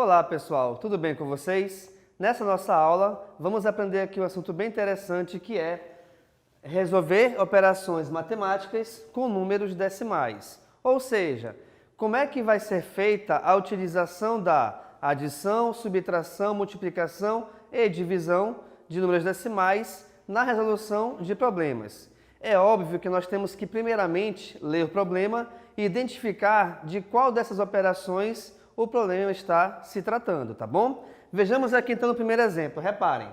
Olá pessoal, tudo bem com vocês? Nessa nossa aula vamos aprender aqui um assunto bem interessante que é resolver operações matemáticas com números decimais. Ou seja, como é que vai ser feita a utilização da adição, subtração, multiplicação e divisão de números decimais na resolução de problemas. É óbvio que nós temos que primeiramente ler o problema e identificar de qual dessas operações o problema está se tratando, tá bom? Vejamos aqui então no primeiro exemplo. Reparem,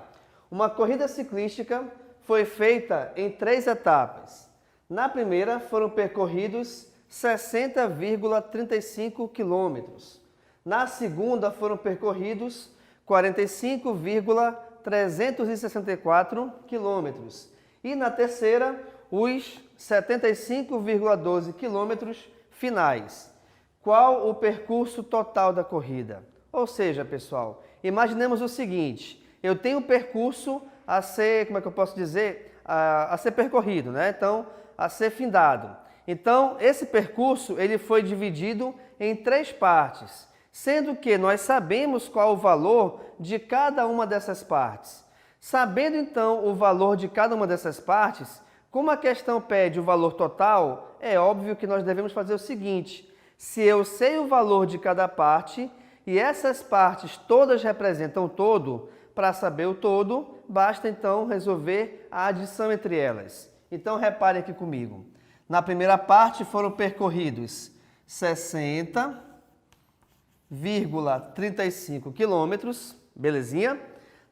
uma corrida ciclística foi feita em 3 etapas. Na primeira foram percorridos 60,35 quilômetros. Na segunda foram percorridos 45,364 quilômetros. E na terceira, os 75,12 quilômetros finais. Qual o percurso total da corrida? Ou seja, pessoal, imaginemos o seguinte, eu tenho um percurso a ser, como é que eu posso dizer, a ser percorrido, né? Então, a ser findado. Então, esse percurso ele foi dividido em 3 partes, sendo que nós sabemos qual o valor de cada uma dessas partes. Sabendo, então, o valor de cada uma dessas partes, como a questão pede o valor total, é óbvio que nós devemos fazer o seguinte: se eu sei o valor de cada parte e essas partes todas representam todo, para saber o todo, basta então resolver a adição entre elas. Então, repare aqui comigo. Na primeira parte foram percorridos 60,35 quilômetros, belezinha?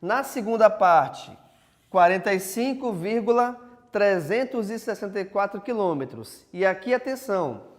Na segunda parte, 45,364 quilômetros. E aqui, atenção,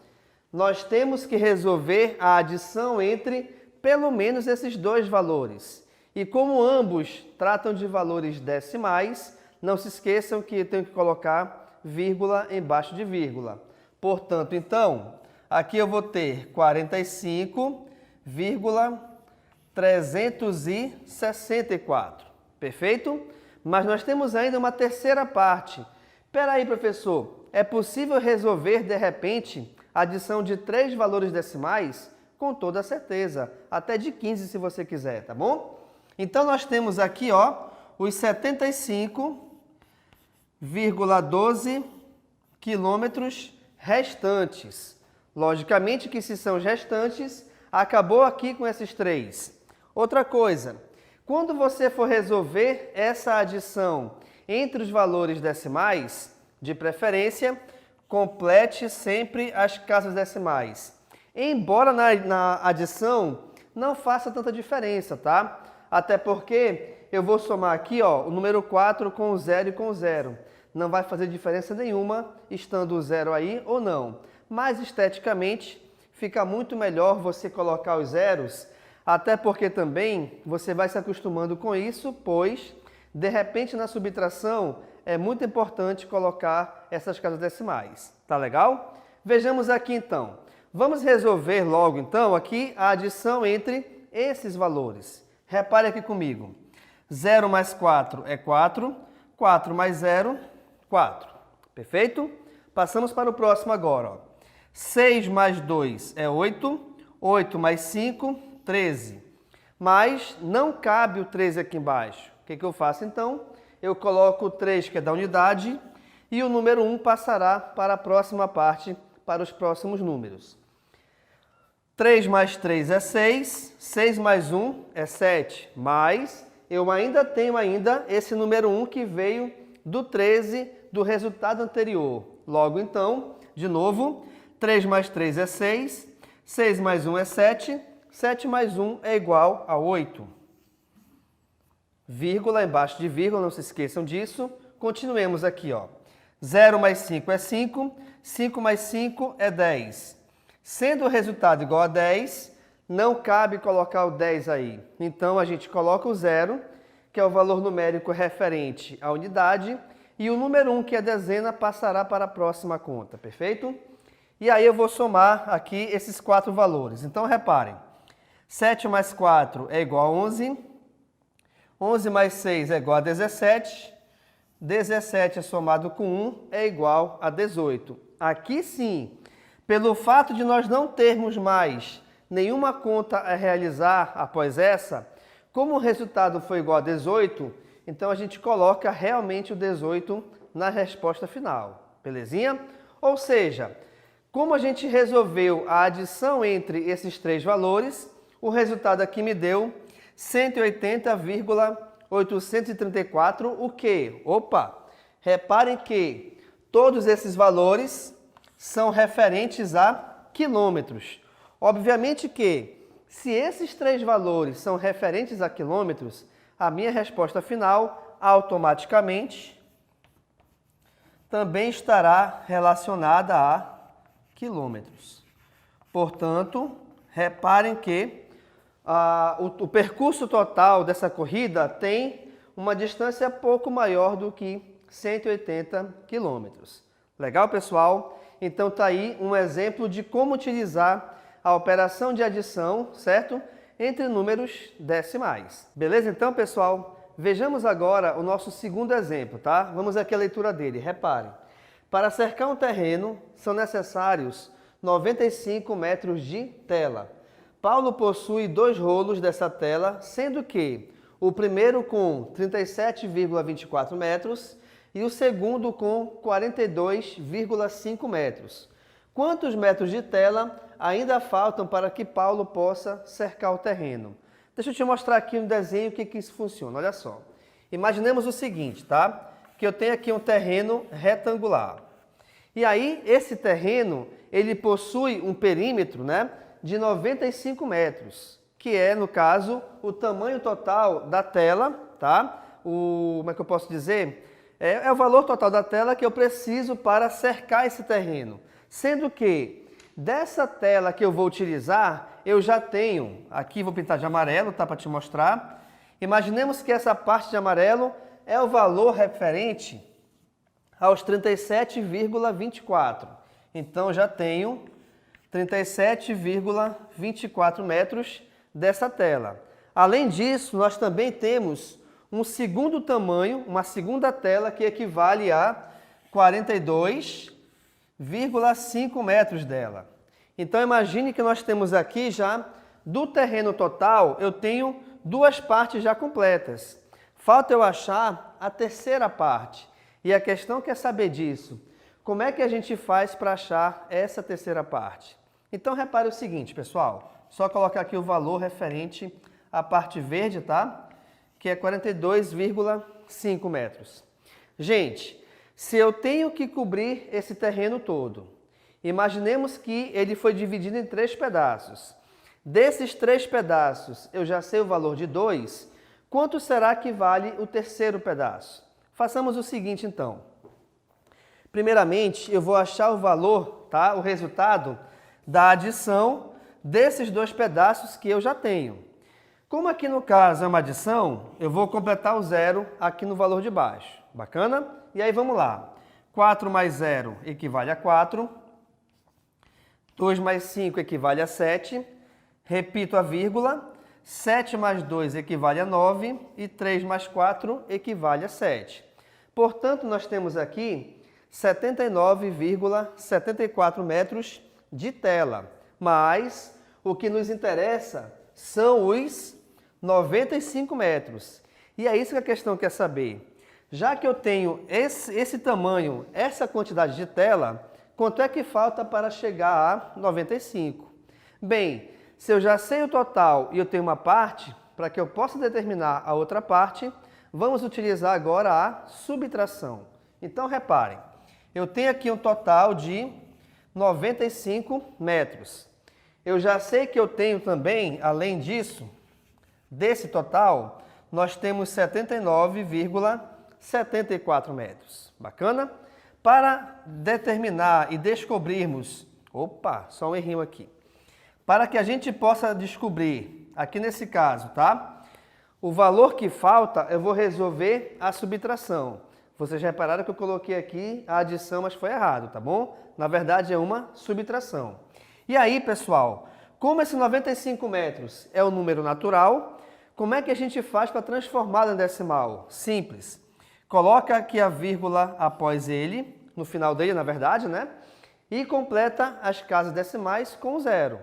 nós temos que resolver a adição entre pelo menos esses 2 valores. E como ambos tratam de valores decimais, não se esqueçam que eu tenho que colocar vírgula embaixo de vírgula. Portanto, então, aqui eu vou ter 45,364. Perfeito? Mas nós temos ainda uma terceira parte. Espera aí, professor, é possível resolver, de repente, a adição de 3 valores decimais? Com toda certeza, até de 15 se você quiser, tá bom? Então, nós temos aqui, ó, os 75,12 quilômetros restantes. Logicamente que se são os restantes, acabou aqui com esses 3. Outra coisa, quando você for resolver essa adição entre os valores decimais, de preferência, complete sempre as casas decimais. Embora na adição não faça tanta diferença, tá? Até porque eu vou somar aqui, ó, o número 4 com o 0 e com o 0. Não vai fazer diferença nenhuma estando o 0 aí ou não. Mas esteticamente fica muito melhor você colocar os zeros, até porque também você vai se acostumando com isso, pois de repente na subtração é muito importante colocar essas casas decimais. Tá legal? Vejamos aqui então. Vamos resolver logo então aqui a adição entre esses valores. Repare aqui comigo. 0 mais 4 é 4. 4 mais 0, 4. Perfeito? Passamos para o próximo agora. Ó. 6 mais 2 é 8. 8 mais 5, 13. Mas não cabe o 13 aqui embaixo. O que eu faço então? Eu coloco o 3, que é da unidade, e o número 1 passará para a próxima parte, para os próximos números. 3 mais 3 é 6, 6 mais 1 é 7, mas eu ainda tenho esse número 1 que veio do 13 do resultado anterior. Logo então, de novo, 3 mais 3 é 6, 6 mais 1 é 7, 7 mais 1 é igual a 8. Vírgula embaixo de vírgula, não se esqueçam disso. Continuemos aqui, ó. 0 mais 5 é 5, 5 mais 5 é 10. Sendo o resultado igual a 10, não cabe colocar o 10 aí. Então, a gente coloca o 0, que é o valor numérico referente à unidade, e o número 1, que é dezena, passará para a próxima conta, perfeito? E aí eu vou somar aqui esses 4 valores. Então, reparem, 7 mais 4 é igual a 11, 11 mais 6 é igual a 17, 17 somado com 1 é igual a 18. Aqui sim, pelo fato de nós não termos mais nenhuma conta a realizar após essa, como o resultado foi igual a 18, então a gente coloca realmente o 18 na resposta final, belezinha? Ou seja, como a gente resolveu a adição entre esses três valores, o resultado aqui me deu 180,834, o quê? Opa! Reparem que todos esses valores são referentes a quilômetros. Obviamente que, se esses três valores são referentes a quilômetros, a minha resposta final, automaticamente, também estará relacionada a quilômetros. Portanto, reparem que o percurso total dessa corrida tem uma distância pouco maior do que 180 quilômetros. Legal, pessoal? Então, está aí um exemplo de como utilizar a operação de adição, certo? Entre números decimais. Beleza? Então, pessoal, vejamos agora o nosso segundo exemplo, tá? Vamos aqui à leitura dele. Reparem. Para cercar um terreno, são necessários 95 metros de tela. Paulo possui 2 rolos dessa tela, sendo que o primeiro com 37,24 metros e o segundo com 42,5 metros. Quantos metros de tela ainda faltam para que Paulo possa cercar o terreno? Deixa eu te mostrar aqui um desenho que isso funciona, olha só. Imaginemos o seguinte, tá? Que eu tenho aqui um terreno retangular. E aí, esse terreno, ele possui um perímetro, né, de 95 metros, que é, no caso, o tamanho total da tela, tá? Como é que eu posso dizer? É o valor total da tela que eu preciso para cercar esse terreno. Sendo que, dessa tela que eu vou utilizar, eu já tenho, aqui vou pintar de amarelo, tá, para te mostrar. Imaginemos que essa parte de amarelo é o valor referente aos 37,24. Então, já tenho 37,24 metros dessa tela. Além disso, nós também temos um segundo tamanho, uma segunda tela que equivale a 42,5 metros dela. Então, imagine que nós temos aqui já, do terreno total, eu tenho 2 partes já completas. Falta eu achar a terceira parte. E a questão quer saber disso. Como é que a gente faz para achar essa terceira parte? Então, repare o seguinte, pessoal. Só colocar aqui o valor referente à parte verde, tá? Que é 42,5 metros. Gente, se eu tenho que cobrir esse terreno todo, imaginemos que ele foi dividido em 3 pedaços. Desses 3 pedaços, eu já sei o valor de 2. Quanto será que vale o terceiro pedaço? Façamos o seguinte, então. Primeiramente, eu vou achar o valor, tá? O resultado da adição desses 2 pedaços que eu já tenho. Como aqui no caso é uma adição, eu vou completar o zero aqui no valor de baixo. Bacana? E aí vamos lá. 4 mais 0 equivale a 4. 2 mais 5 equivale a 7. Repito a vírgula. 7 mais 2 equivale a 9 e 3 mais 4 equivale a 7. Portanto, nós temos aqui 79,74 metros de tela. Mas o que nos interessa são os 95 metros. E é isso que a questão quer saber. Já que eu tenho esse tamanho, essa quantidade de tela, quanto é que falta para chegar a 95? Bem, se eu já sei o total e eu tenho uma parte, para que eu possa determinar a outra parte, vamos utilizar agora a subtração. Então, reparem, eu tenho aqui um total de 95 metros. Eu já sei que eu tenho também, além disso, desse total, nós temos 79,74 metros. Bacana? Para determinar e descobrirmos... Opa, só um errinho aqui. Para que a gente possa descobrir, aqui nesse caso, tá? O valor que falta, eu vou resolver a subtração. Vocês já repararam que eu coloquei aqui a adição, mas foi errado, tá bom? Na verdade, é uma subtração. E aí, pessoal, como esse 95 metros é um número natural, como é que a gente faz para transformá-lo em decimal? Simples. Coloca aqui a vírgula após ele, no final dele, na verdade, né? E completa as casas decimais com 0.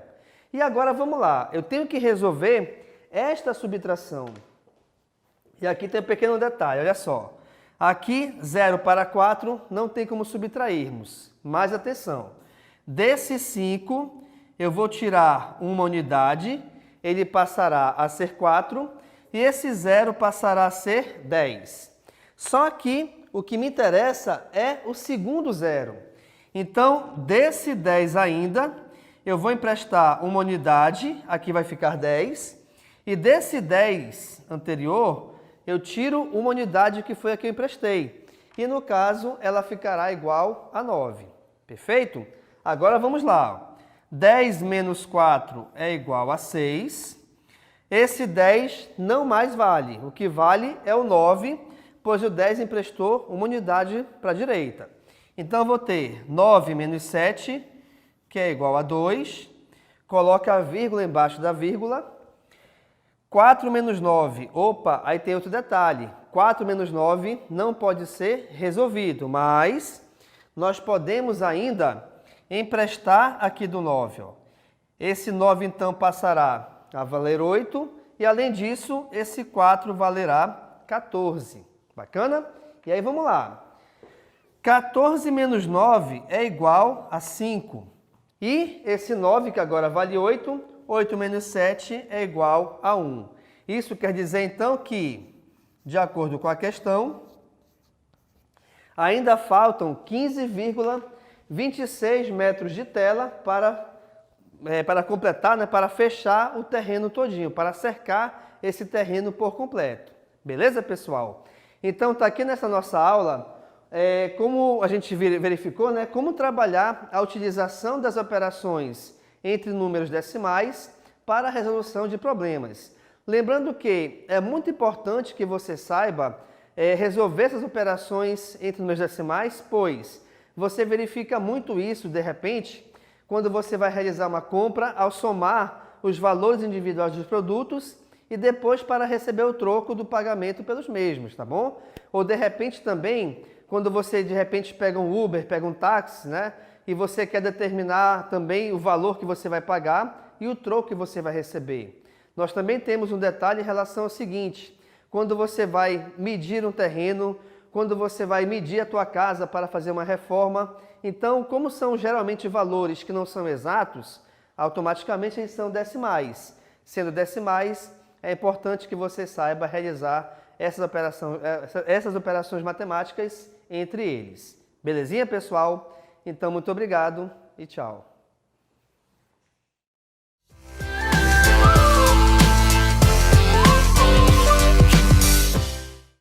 E agora vamos lá, eu tenho que resolver esta subtração. E aqui tem um pequeno detalhe, olha só. Aqui, 0 para 4, não tem como subtrairmos. Mas atenção, desse 5, eu vou tirar uma unidade, ele passará a ser 4, e esse 0 passará a ser 10. Só que o que me interessa é o segundo 0. Então, desse 10 ainda, eu vou emprestar uma unidade, aqui vai ficar 10, e desse 10 anterior, eu tiro uma unidade que foi a que eu emprestei. E no caso, ela ficará igual a 9. Perfeito? Agora vamos lá. 10 menos 4 é igual a 6. Esse 10 não mais vale. O que vale é o 9, pois o 10 emprestou uma unidade para a direita. Então, eu vou ter 9 menos 7, que é igual a 2. Coloca a vírgula embaixo da vírgula. 4 menos 9, opa, aí tem outro detalhe. 4 menos 9 não pode ser resolvido, mas nós podemos ainda emprestar aqui do 9. Ó. Esse 9, então, passará a valer 8, e além disso, esse 4 valerá 14. Bacana? E aí, vamos lá. 14 menos 9 é igual a 5. E esse 9, que agora vale 8, 8 menos 7 é igual a 1. Isso quer dizer, então, que, de acordo com a questão, ainda faltam 15,26 metros de tela para completar, né, para fechar o terreno todinho, para cercar esse terreno por completo. Beleza, pessoal? Então, está aqui nessa nossa aula, como a gente verificou, né, como trabalhar a utilização das operações entre números decimais para a resolução de problemas. Lembrando que é muito importante que você saiba resolver essas operações entre números decimais, pois você verifica muito isso, de repente, quando você vai realizar uma compra, ao somar os valores individuais dos produtos e depois para receber o troco do pagamento pelos mesmos, tá bom? Ou de repente também, quando você de repente pega um Uber, pega um táxi, né? E você quer determinar também o valor que você vai pagar e o troco que você vai receber. Nós também temos um detalhe em relação ao seguinte: quando você vai medir um terreno, quando você vai medir a tua casa para fazer uma reforma, então, como são geralmente valores que não são exatos, automaticamente eles são decimais. Sendo decimais, é importante que você saiba realizar essas operações matemáticas entre eles. Belezinha, pessoal? Então, muito obrigado e tchau.